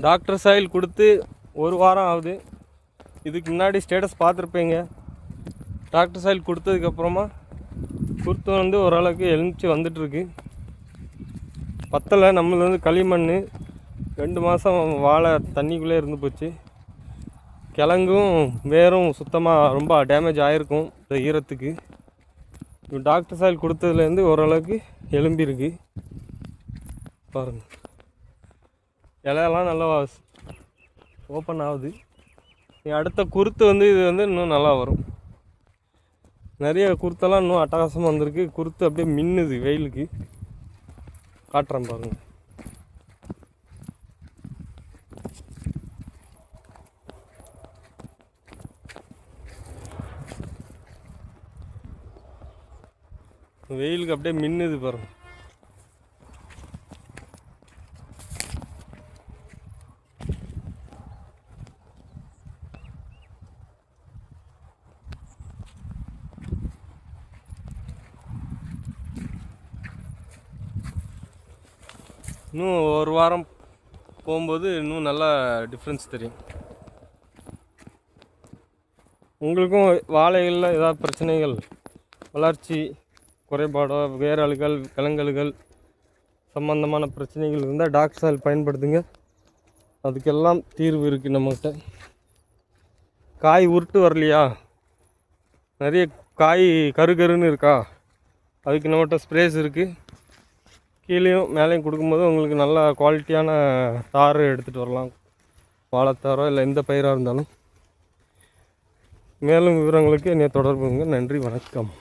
Doctor soil கொடுத்து 1 வாரம் ஆகுது. இதுக்கு முன்னாடி ஸ்டேட்டஸ் பார்த்துருப்பீங்க. டாக்டர் சாயில் கொடுத்ததுக்கப்புறமா குருத்து வந்து ஓரளவுக்கு எழுந்துச்சி வந்துட்டுருக்கு. பத்தலை, நம்மளது வந்து களிமண் 2 மாதம் வாழை தண்ணிக்குள்ளே இருந்து போச்சு. கிழங்கும் வேரும் சுத்தமாக ரொம்ப டேமேஜ் ஆகிருக்கும் இந்த ஈரத்துக்கு. டாக்டர் சாயில் கொடுத்ததுலேருந்து ஓரளவுக்கு எலும்பிருக்கு பாருங்கள். இலையெல்லாம் நல்லா ஓப்பன் ஆகுது. அடுத்த குருத்து வந்து இது வந்து இன்னும் நல்லா வரும். நிறைய குருத்தெல்லாம் இன்னும் அட்டகாசமாக வந்திருக்கு. குருத்து அப்படியே மின்னுது வெயிலுக்கு. காட்டுறேன் பாருங்கள். வெயிலுக்கு அப்படியே மின்னுது பாருங்க. இன்னும் 1 வாரம் போகும்போது இன்னும் நல்லா டிஃப்ரென்ஸ் தெரியும். உங்களுக்கும் வாழைகளில் ஏதாவது பிரச்சனைகள், வளர்ச்சி குறைபாடோ, வேரல்கள், கிழங்கல்கள் சம்பந்தமான பிரச்சனைகள் இருந்தால் டாக்டர் சாயில் பயன்படுத்துங்க. அதுக்கெல்லாம் தீர்வு இருக்குது நம்மகிட்ட. காய் உருட்டு வரலையா, நிறைய காய் கருன்னு இருக்கா, அதுக்கு நம்மகிட்ட ஸ்ப்ரேஸ் இருக்குது. கீழேயும் மேலேயும் கொடுக்கும்போது உங்களுக்கு நல்ல குவாலிட்டியான தார் எடுத்துகிட்டு வரலாம். வாழைத்தாரோ இல்லை எந்த பயிராக இருந்தாலும். மேலும் விவரங்களுக்கு என்னை தொடர்புங்க. நன்றி, வணக்கம்.